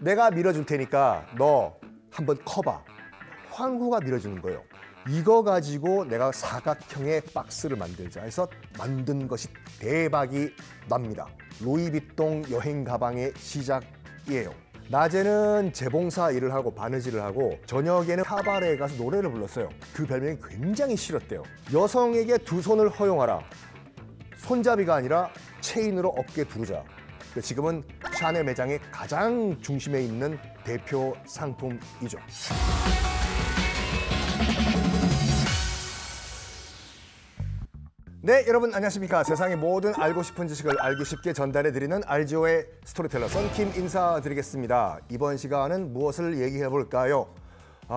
내가 밀어줄 테니까 너 한번 커봐. 황후가 밀어주는 거예요. 이거 가지고 내가 사각형의 박스를 만들자 해서 만든 것이 대박이 납니다. 루이비통 여행 가방의 시작이에요. 낮에는 재봉사 일을 하고 바느질을 하고 저녁에는 카바레에 가서 노래를 불렀어요. 그 별명이 굉장히 싫었대요. 여성에게 두 손을 허용하라. 손잡이가 아니라 체인으로 어깨 두르자. 지금은 샤넬 매장의 가장 중심에 있는 대표 상품이죠. 네, 여러분 안녕하십니까. 세상의 모든 알고 싶은 지식을 알기 쉽게 전달해드리는 알지오의 스토리텔러 썬킴 인사드리겠습니다. 이번 시간은 무엇을 얘기해 볼까요?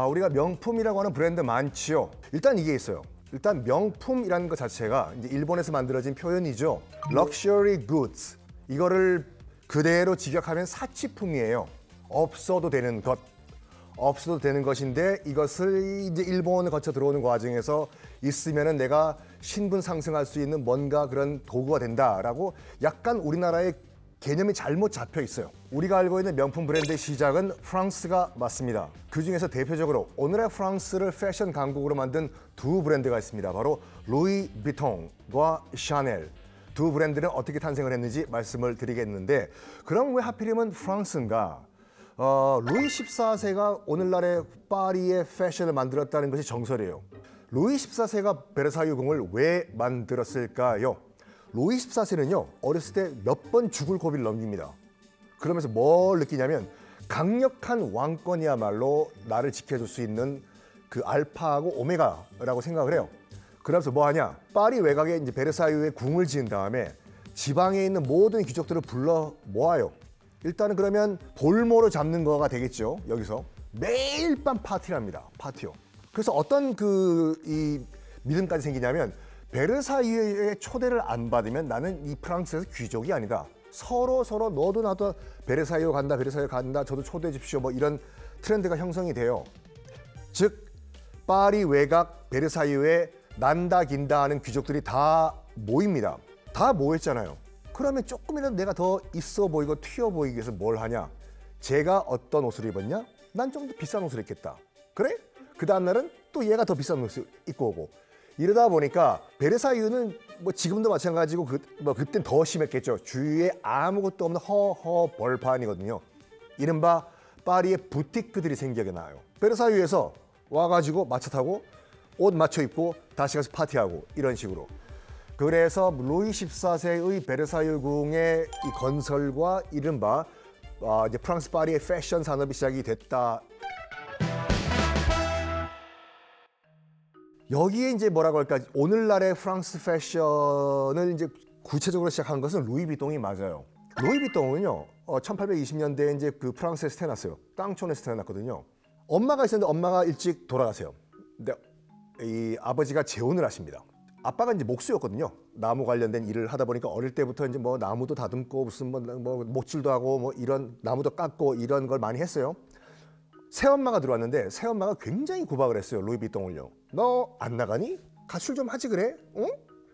우리가 명품이라고 하는 브랜드 많지요. 일단 이게 있어요. 일단 명품이라는 것 자체가 이제 일본에서 만들어진 표현이죠. Luxury goods. 이거를 그대로 직역하면 사치품이에요. 없어도 되는 것. 없어도 되는 것인데 이것을 이제 일본을 거쳐 들어오는 과정에서 있으면은 내가 신분 상승할 수 있는 뭔가 그런 도구가 된다라고 약간 우리나라의 개념이 잘못 잡혀 있어요. 우리가 알고 있는 명품 브랜드의 시작은 프랑스가 맞습니다. 그 중에서 대표적으로 오늘의 프랑스를 패션 강국으로 만든 두 브랜드가 있습니다. 바로 루이비통과 샤넬. 두 브랜드는 어떻게 탄생을 했는지 말씀을 드리겠는데, 그럼 왜 하필이면 프랑스인가? 루이 14세가 오늘날의 파리의 패션을 만들었다는 것이 정설이에요. 루이 14세가 베르사유 궁을 왜 만들었을까요? 루이 14세는요, 어렸을 때 몇 번 죽을 고비를 넘깁니다. 그러면서 뭘 느끼냐면 강력한 왕권이야말로 나를 지켜줄 수 있는 그 알파하고 오메가라고 생각을 해요. 그러면서 뭐 하냐? 파리 외곽에 이제 베르사유의 궁을 지은 다음에 지방에 있는 모든 귀족들을 불러 모아요. 일단은 그러면 볼모로 잡는 거가 되겠죠. 여기서 매일 밤 파티를 합니다. 파티요. 그래서 어떤 이 믿음까지 생기냐면 베르사유의 초대를 안 받으면 나는 이 프랑스에서 귀족이 아니다. 서로 너도 나도 베르사유 간다, 베르사유 간다, 저도 초대해 주십시오. 뭐 이런 트렌드가 형성이 돼요. 즉 파리 외곽 베르사유에 난다 긴다 하는 귀족들이 다 모입니다. 다 모였잖아요. 그러면 조금이라도 내가 더 있어 보이고 튀어 보이기 위해서 뭘 하냐? 제가 어떤 옷을 입었냐? 난 좀 더 비싼 옷을 입겠다. 그래? 그 다음 날은 또 얘가 더 비싼 옷을 입고 오고. 이러다 보니까 베르사유는 뭐 지금도 마찬가지고 그땐 더 심했겠죠. 주위에 아무것도 없는 허허 벌판이거든요. 이른바 파리의 부티크들이 생겨나게 나요. 베르사유에서 와가지고 마차 타고 옷 맞춰 입고 다시 가서 파티하고 이런 식으로. 그래서 루이 14세의 베르사유 궁의 이 건설과 이른바 이제 프랑스 파리의 패션 산업이 시작이 됐다. 여기에 이제 뭐라고 할까? 오늘날의 프랑스 패션을 이제 구체적으로 시작한 것은 루이비통이 맞아요. 루이비통은요, 1820년대에 이제 그 프랑스에서 태어났어요. 깡촌에서 태어났거든요. 엄마가 있었는데 엄마가 일찍 돌아가세요. 근데 이 아버지가 재혼을 하십니다. 아빠가 이제 목수였거든요. 나무 관련된 일을 하다 보니까 어릴 때부터 이제 뭐 나무도 다듬고 무슨 뭐 목줄도 하고 뭐 이런 나무도 깎고 이런 걸 많이 했어요. 새엄마가 들어왔는데 새엄마가 굉장히 구박을 했어요. 루이비통을요. 너 안 나가니? 가출 좀 하지 그래? 응?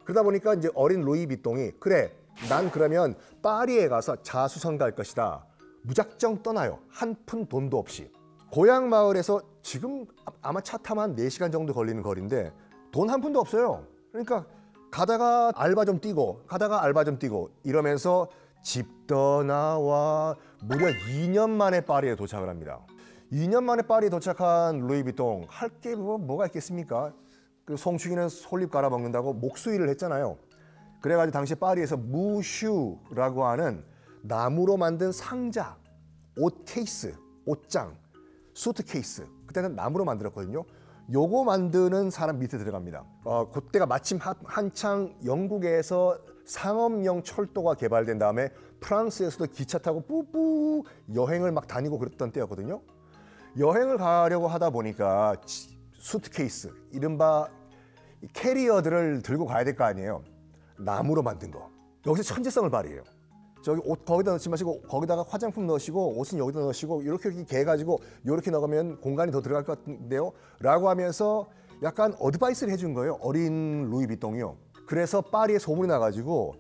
그러다 보니까 이제 어린 루이비통이 그래, 난 그러면 파리에 가서 자수성 갈 것이다. 무작정 떠나요. 한 푼 돈도 없이. 고향 마을에서 지금 아마 차 타면 한 4시간 정도 걸리는 거리인데 돈 한 푼도 없어요. 그러니까 가다가 알바 좀 뛰고 가다가 알바 좀 뛰고 이러면서 집 떠나와 무려 2년 만에 파리에 도착을 합니다. 2년 만에 파리에 도착한 루이비통, 할 게 뭐가 있겠습니까? 그 송충이는 솔잎 갈아먹는다고 목수일을 했잖아요. 그래가지고 당시 파리에서 무슈라고 하는 나무로 만든 상자, 옷 케이스, 옷장, 수트 케이스, 그때는 나무로 만들었거든요. 요거 만드는 사람 밑에 들어갑니다. 그때가 마침 한창 영국에서 상업용 철도가 개발된 다음에 프랑스에서도 기차 타고 뿌뿌 여행을 막 다니고 그랬던 때였거든요. 여행을 가려고 하다 보니까 수트케이스, 이른바 캐리어들을 들고 가야 될 거 아니에요. 나무로 만든 거. 여기서 천재성을 발휘해요. 저기 옷 거기다 넣지 마시고 거기다가 화장품 넣으시고 옷은 여기다 넣으시고 이렇게 해가지고 이렇게 넣으면 공간이 더 들어갈 것 같은데요? 라고 하면서 약간 어드바이스를 해준 거예요. 어린 루이비통이요. 그래서 파리에 소문이 나가지고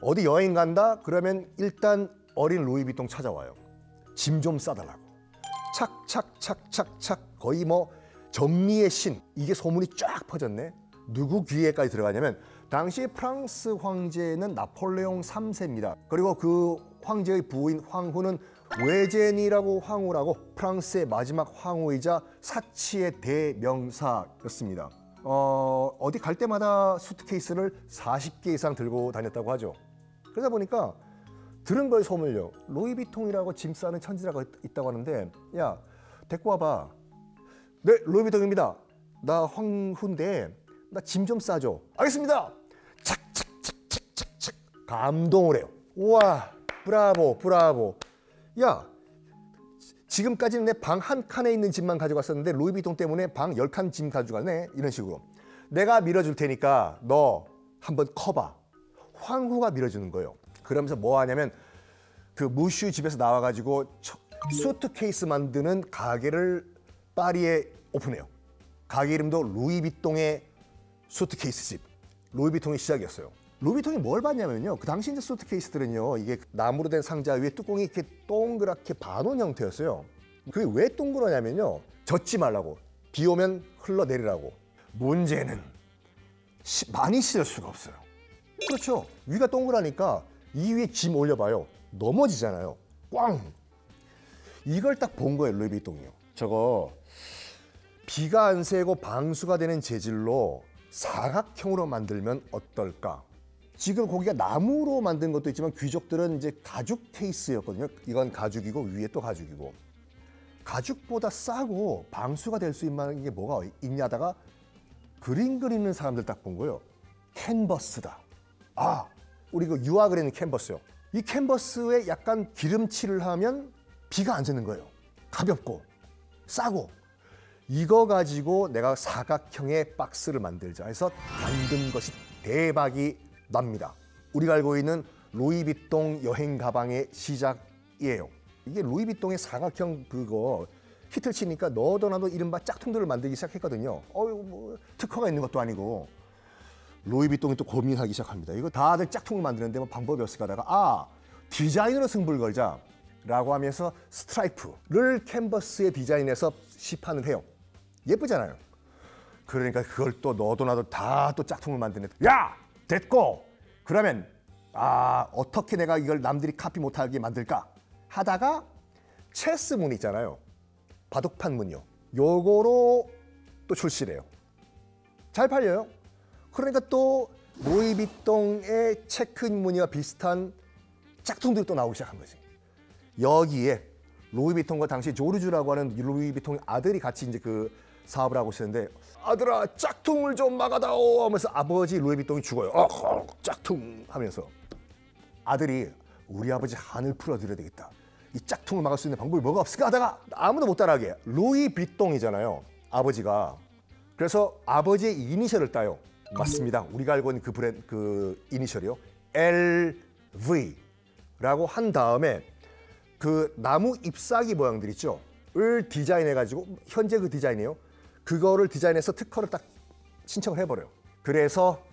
어디 여행 간다? 그러면 일단 어린 루이비통 찾아와요. 짐 좀 싸달라고. 착착착착착 거의 뭐 정리의 신, 이게 소문이 쫙 퍼졌네. 누구 귀에까지 들어가냐면 당시 프랑스 황제는 나폴레옹 3세입니다. 그리고 그 황제의 부인 황후는 외제니라고 황후라고 프랑스의 마지막 황후이자 사치의 대명사였습니다. 어디 갈 때마다 수트케이스를 40개 이상 들고 다녔다고 하죠. 그러다 보니까 들은 거에 소문요. 루이비통이라고 짐 싸는 천지라고 있다고 하는데, 야, 데리고 와봐. 네, 루이비통입니다. 나 황후인데 나 짐 좀 싸줘. 알겠습니다. 착착착착착착 감동을 해요. 우와, 브라보, 브라보. 야, 지금까지는 내 방 한 칸에 있는 짐만 가져갔었는데 루이비통 때문에 방 10칸 짐 가져가네. 이런 식으로. 내가 밀어줄 테니까 너 한번 커봐. 황후가 밀어주는 거예요. 그러면서 뭐 하냐면 그 무슈 집에서 나와가지고 수트케이스 만드는 가게를 파리에 오픈해요. 가게 이름도 루이비통의 수트케이스 집. 루이비통이 시작이었어요. 루이비통이 뭘 봤냐면요. 그 당시 이제 수트케이스들은요, 이게 나무로 된 상자 위에 뚜껑이 이렇게 동그랗게 반원 형태였어요. 그게 왜 동그라냐면요, 젖지 말라고, 비 오면 흘러내리라고. 문제는 많이 실을 수가 없어요. 그렇죠. 위가 동그라니까 이 위에 짐 올려봐요. 넘어지잖아요. 꽝. 이걸 딱 본 거예요, 루이비통이요. 저거 비가 안 새고 방수가 되는 재질로 사각형으로 만들면 어떨까? 지금 거기가 나무로 만든 것도 있지만 귀족들은 이제 가죽 케이스였거든요. 이건 가죽이고 위에 또 가죽이고. 가죽보다 싸고 방수가 될 수 있는 게 뭐가 있냐다가 그림 그리는 사람들 딱 본 거예요. 캔버스다. 아, 우리 그 유화 그리는 캔버스요. 이 캔버스에 약간 기름칠을 하면 비가 안 새는 거예요. 가볍고 싸고. 이거 가지고 내가 사각형의 박스를 만들자 해서 만든 것이 대박이 납니다. 우리가 알고 있는 루이비통 여행 가방의 시작이에요. 이게 루이비통의 사각형 그거 히트를 치니까 너도 나도 이른바 짝퉁들을 만들기 시작했거든요. 뭐 특허가 있는 것도 아니고. 루이비통이 또 고민하기 시작합니다. 이거 다들 짝퉁을 만드는데 뭐 방법이 없을까 하다가 디자인으로 승부를 걸자 라고 하면서 스트라이프를 캔버스에 디자인해서 시판을 해요. 예쁘잖아요. 그러니까 그걸 또 너도 나도 다 또 짝퉁을 만드네. 야! 됐고! 그러면 어떻게 내가 이걸 남들이 카피 못하게 만들까? 하다가 체스 문 있잖아요. 바둑판 문요. 요거로 또 출시를 해요. 잘 팔려요. 그러니까 또 루이비통의 체크 무늬와 비슷한 짝퉁들이 또 나오기 시작한 거지. 여기에 루이비통과 당시 조르주라고 하는 루이비통의 아들이 같이 이제 그 사업을 하고 있었는데, 아들아 짝퉁을 좀 막아다오 하면서 아버지 루이비통이 죽어요. 짝퉁 하면서 아들이 우리 아버지 한을 풀어드려야 되겠다. 이 짝퉁을 막을 수 있는 방법이 뭐가 없을까 하다가 아무도 못 따라하게 루이비통이잖아요, 아버지가. 그래서 아버지의 이니셜을 따요. 맞습니다. 우리가 알고 있는 그 브랜드 그 이니셜이요. LV라고 한 다음에 그 나무 잎사귀 모양들 있죠. 을 디자인해가지고 현재 그 디자인이에요. 그거를 디자인해서 특허를 딱 신청을 해버려요. 그래서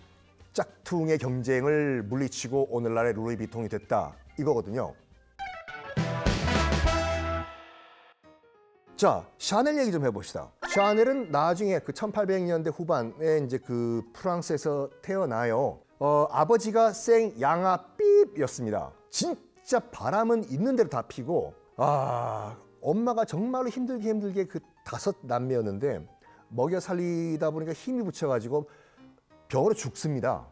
짝퉁의 경쟁을 물리치고 오늘날의 루이비통이 됐다 이거거든요. 자, 샤넬 얘기 좀 해봅시다. 샤넬은 나중에 그 1800년대 후반에 이제 그 프랑스에서 태어나요. 아버지가 생 양아 삐입이었습니다. 진짜 바람은 있는 대로 다 피고, 엄마가 정말로 힘들게 그 5 남매였는데 먹여 살리다 보니까 힘이 붙여가지고 병으로 죽습니다.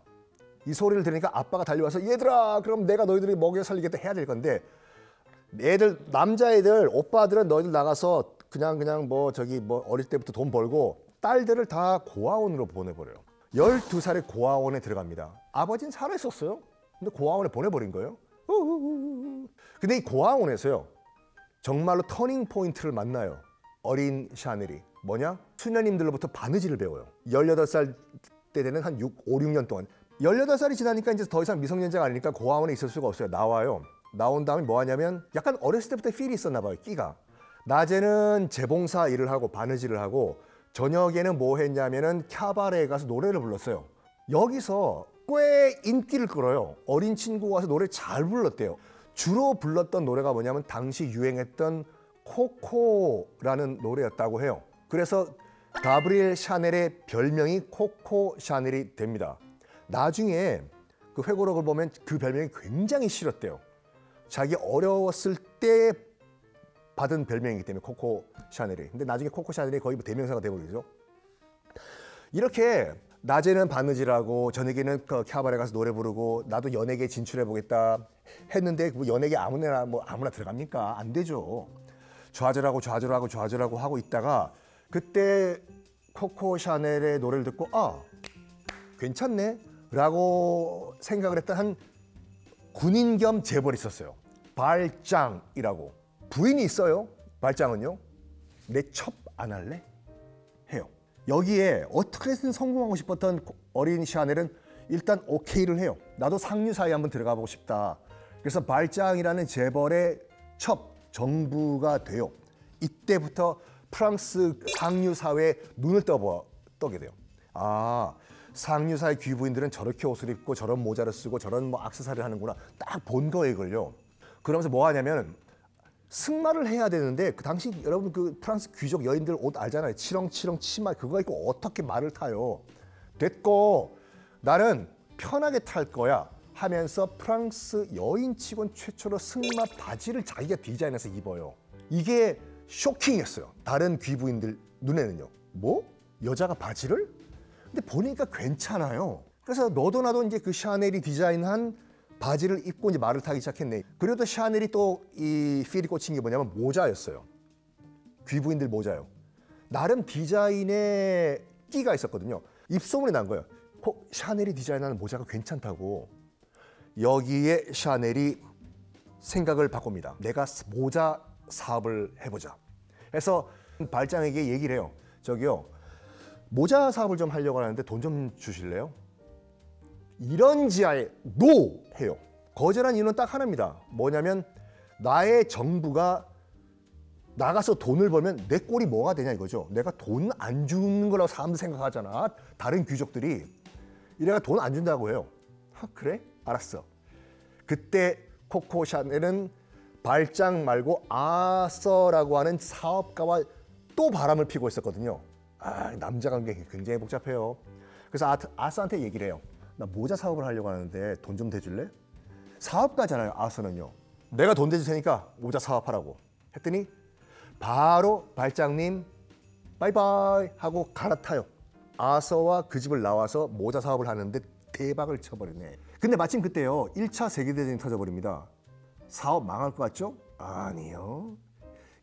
이 소리를 들으니까 아빠가 달려와서 얘들아, 그럼 내가 너희들이 먹여 살리겠다 해야 될 건데, 애들 남자애들 오빠들은 너희들 나가서 그냥 뭐 어릴 때부터 돈 벌고, 딸들을 다 고아원으로 보내버려요. 12살에 고아원에 들어갑니다. 아버지는 살아있었어요. 근데 고아원에 보내버린 거예요. 근데 이 고아원에서요, 정말로 터닝 포인트를 만나요. 어린 샤넬이. 뭐냐? 수녀님들로부터 바느질을 배워요. 18살 때 되는 한 5, 6년 동안. 18살이 지나니까 이제 더 이상 미성년자가 아니니까 고아원에 있을 수가 없어요. 나와요. 나온 다음에 뭐 하냐면 약간 어렸을 때부터 필이 있었나 봐요. 끼가. 낮에는 재봉사 일을 하고 바느질을 하고, 저녁에는 뭐 했냐면은 캬바레에 가서 노래를 불렀어요. 여기서 꽤 인기를 끌어요. 어린 친구가 와서 노래 잘 불렀대요. 주로 불렀던 노래가 뭐냐면 당시 유행했던 코코라는 노래였다고 해요. 그래서 가브리엘 샤넬의 별명이 코코 샤넬이 됩니다. 나중에 그 회고록을 보면 그 별명이 굉장히 싫었대요. 자기 어려웠을 때 받은 별명이기 때문에 코코 샤넬이. 근데 나중에 코코 샤넬이 거의 대명사가 되어버리죠. 이렇게 낮에는 바느질하고 저녁에는 그 캐바레 가서 노래 부르고 나도 연예계에 진출해 보겠다 했는데 뭐 연예계 아무나 들어갑니까? 안 되죠. 좌절하고 하고 있다가 그때 코코 샤넬의 노래를 듣고 괜찮네 라고 생각을 했던 한 군인 겸 재벌이 있었어요. 발짱이라고. 부인이 있어요. 발짱은요. 내 첩 안 할래? 해요. 여기에 어떻게든 성공하고 싶었던 어린 샤넬은 일단 오케이를 해요. 나도 상류사에 한번 들어가 보고 싶다. 그래서 발짱이라는 재벌의 첩, 정부가 돼요. 이때부터 프랑스 상류사회에 눈을 떠게 돼요. 상류사의 귀부인들은 저렇게 옷을 입고 저런 모자를 쓰고 저런 뭐 액세서리를 하는구나. 딱 본 거예요, 이걸요. 그러면서 뭐 하냐면 승마를 해야 되는데 그 당시 여러분 그 프랑스 귀족 여인들 옷 알잖아요. 치렁치렁 치마 그거 입고 어떻게 말을 타요. 됐고 나는 편하게 탈 거야 하면서 프랑스 여인치곤 최초로 승마 바지를 자기가 디자인해서 입어요. 이게 쇼킹했어요. 다른 귀부인들 눈에는요. 뭐? 여자가 바지를? 근데 보니까 괜찮아요. 그래서 너도 나도 이제 그 샤넬이 디자인한 바지를 입고 이제 말을 타기 시작했네. 그래도 샤넬이 또 이 필이 꽂힌 게 뭐냐면 모자였어요. 귀부인들 모자요. 나름 디자인에 끼가 있었거든요. 입소문이 난 거예요. 샤넬이 디자인하는 모자가 괜찮다고. 여기에 샤넬이 생각을 바꿉니다. 내가 모자 사업을 해보자. 그래서 발장에게 얘기를 해요. 저기요, 모자 사업을 좀 하려고 하는데 돈 좀 주실래요? 이런 지하에 NO! 해요. 거절한 이유는 딱 하나입니다. 뭐냐면 나의 정부가 나가서 돈을 벌면 내 꼴이 뭐가 되냐 이거죠. 내가 돈 안 주는 거라고 사람들 생각하잖아. 다른 귀족들이. 이래가 돈 안 준다고 해요. 그래? 알았어. 그때 코코 샤넬은 발장 말고 아서라고 하는 사업가와 또 바람을 피고 있었거든요. 남자 관계 굉장히 복잡해요. 그래서 아서한테 얘기를 해요. 나 모자 사업을 하려고 하는데 돈 좀 대줄래? 사업가잖아요, 아서는요. 내가 돈 대줄 테니까 모자 사업하라고 했더니 바로 발장님 바이바이 하고 갈아타요. 아서와 그 집을 나와서 모자 사업을 하는데 대박을 쳐버리네. 근데 마침 그때요 1차 세계대전이 터져버립니다. 사업 망할 것 같죠? 아니요.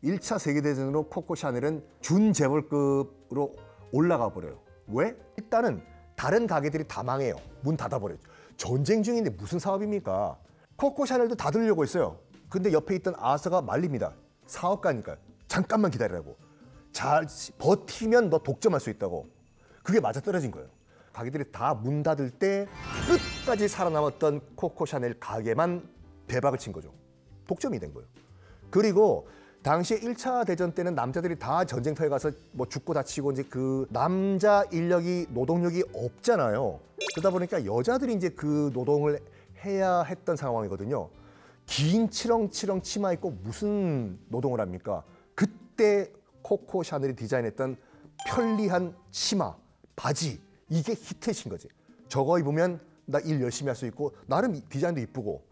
1차 세계대전으로 코코 샤넬은 준재벌급으로 올라가 버려요. 왜? 일단은 다른 가게들이 다 망해요. 문 닫아버려요. 전쟁 중인데 무슨 사업입니까? 코코 샤넬도 닫으려고 했어요. 근데 옆에 있던 아서가 말립니다. 사업가니까 잠깐만 기다리라고. 잘 버티면 너 독점할 수 있다고. 그게 맞아떨어진 거예요. 가게들이 다 문 닫을 때 끝까지 살아남았던 코코 샤넬 가게만 대박을 친 거죠. 독점이 된 거예요. 그리고 당시에 1차 대전 때는 남자들이 다 전쟁터에 가서 뭐 죽고 다치고 이제 그 남자 인력이 노동력이 없잖아요. 그러다 보니까 여자들이 이제 그 노동을 해야 했던 상황이거든요. 긴 치렁치렁 치마 입고 무슨 노동을 합니까? 그때 코코 샤넬이 디자인했던 편리한 치마, 바지 이게 히트신 거지. 저거 입으면 나 일 열심히 할 수 있고 나름 디자인도 이쁘고.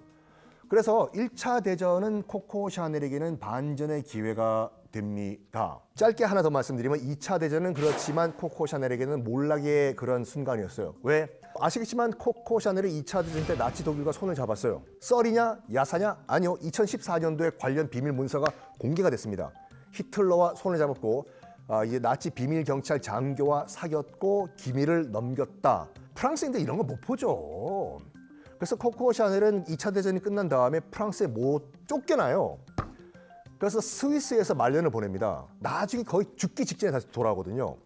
그래서 1차 대전은 코코 샤넬에게는 반전의 기회가 됩니다. 짧게 하나 더 말씀드리면 2차 대전은 그렇지만 코코 샤넬에게는 몰락의 그런 순간이었어요. 왜? 아시겠지만 코코 샤넬이 2차 대전 때 나치 독일과 손을 잡았어요. 썰이냐? 야사냐? 아니요. 2014년도에 관련 비밀 문서가 공개가 됐습니다. 히틀러와 손을 잡았고 이제 나치 비밀 경찰 장교와 사귀었고 기밀을 넘겼다. 프랑스인데 이런 거 못 보죠. 그래서 코코 샤넬은 2차 대전이 끝난 다음에 프랑스에 못 쫓겨나요. 그래서 스위스에서 말년을 보냅니다. 나중에 거의 죽기 직전에 다시 돌아오거든요.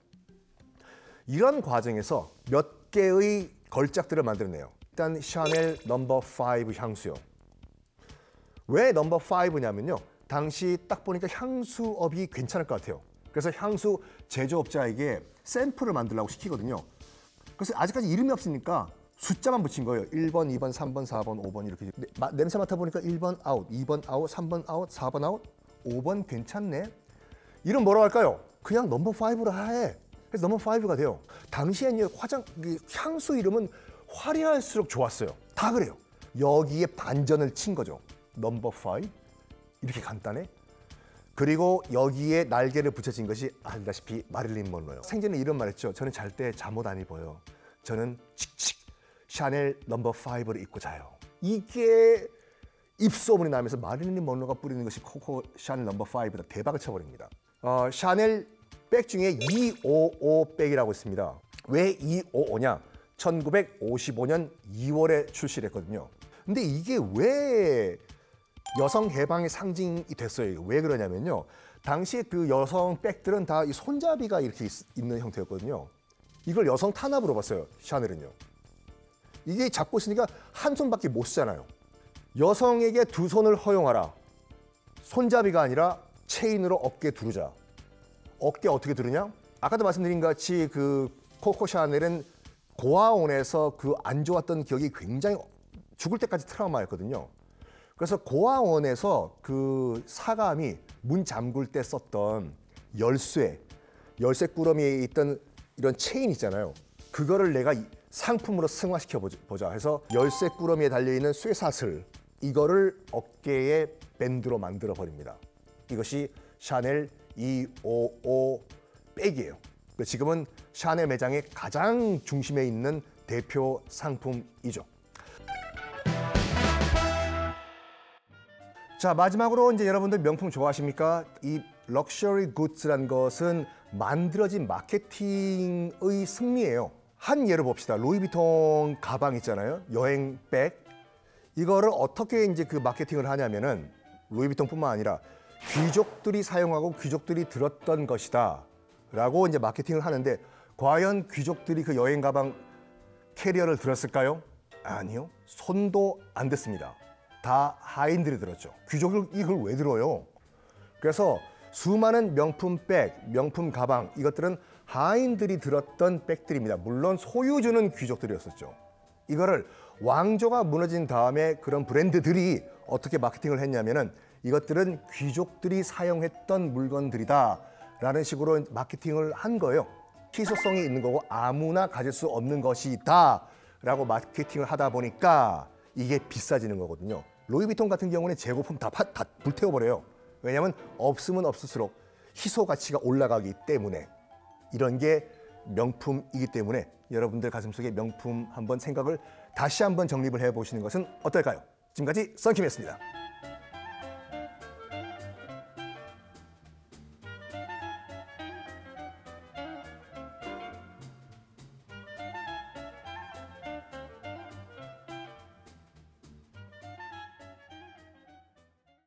이런 과정에서 몇 개의 걸작들을 만들어내요. 일단 샤넬 넘버 5 향수요. 왜 넘버 5냐면요. 당시 딱 보니까 향수업이 괜찮을 것 같아요. 그래서 향수 제조업자에게 샘플을 만들라고 시키거든요. 그래서 아직까지 이름이 없으니까 숫자만 붙인 거예요. 1번, 2번, 3번, 4번, 5번 이렇게. 근데 냄새 맡아보니까 1번 아웃, 2번 아웃, 3번 아웃, 4번 아웃, 5번 괜찮네. 이름 뭐라고 할까요? 그냥 넘버 5로 해. 그래서 넘버 5가 돼요. 당시엔 향수 이름은 화려할수록 좋았어요. 다 그래요. 여기에 반전을 친 거죠. 넘버 5? 이렇게 간단해? 그리고 여기에 날개를 붙여진 것이 알다시피 마릴린 먼로요. 생전에 이런 말 했죠. 저는 잘 때 잠옷 안 입어요. 저는 칙칙 샤넬 넘버 5를 입고 자요. 이게 입소문이 나면서 마릴린 먼로가 뿌리는 것이 코코 샤넬 넘버 5다. 대박을 쳐버립니다. 샤넬 백 중에 255 백이라고 있습니다. 왜 255냐? 1955년 2월에 출시를 했거든요. 근데 이게 왜 여성 해방의 상징이 됐어요? 왜 그러냐면요. 당시에 그 여성 백들은 다 이 손잡이가 이렇게 있는 형태였거든요. 이걸 여성 탄압으로 봤어요. 샤넬은요. 이게 잡고 있으니까 한 손밖에 못 쓰잖아요. 여성에게 두 손을 허용하라. 손잡이가 아니라 체인으로 어깨 두르자. 어깨 어떻게 두르냐? 아까도 말씀드린 것 같이 그 코코 샤넬은 고아원에서 그 안 좋았던 기억이 굉장히 죽을 때까지 트라우마였거든요. 그래서 고아원에서 그 사감이 문 잠글 때 썼던 열쇠 꾸러미에 있던 이런 체인 있잖아요. 그거를 내가 상품으로 승화시켜 보자 해서 열쇠 꾸러미에 달려있는 쇠사슬 이거를 어깨에 밴드로 만들어 버립니다. 이것이 샤넬 255 백이에요. 지금은 샤넬 매장의 가장 중심에 있는 대표 상품이죠. 자, 마지막으로 이제 여러분들 명품 좋아하십니까? 이 럭셔리 굿즈란 것은 만들어진 마케팅의 승리예요. 한 예를 봅시다. 루이비통 가방 있잖아요. 여행백. 이거를 어떻게 이제 그 마케팅을 하냐면은 루이비통뿐만 아니라 귀족들이 사용하고 귀족들이 들었던 것이다. 라고 이제 마케팅을 하는데 과연 귀족들이 그 여행 가방 캐리어를 들었을까요? 아니요. 손도 안 댔습니다. 다 하인들이 들었죠. 귀족이 이걸 왜 들어요? 그래서 수많은 명품 백, 명품 가방 이것들은 하인들이 들었던 백들입니다. 물론 소유주는 귀족들이었었죠. 이거를 왕조가 무너진 다음에 그런 브랜드들이 어떻게 마케팅을 했냐면은 이것들은 귀족들이 사용했던 물건들이다 라는 식으로 마케팅을 한 거예요. 희소성이 있는 거고 아무나 가질 수 없는 것이다 라고 마케팅을 하다 보니까 이게 비싸지는 거거든요. 루이비통 같은 경우는 재고품 다 불태워버려요. 왜냐하면 없으면 없을수록 희소 가치가 올라가기 때문에 이런 게 명품이기 때문에 여러분들 가슴속에 명품 한번 생각을 다시 한번 정립을 해보시는 것은 어떨까요? 지금까지 썬킴이었습니다.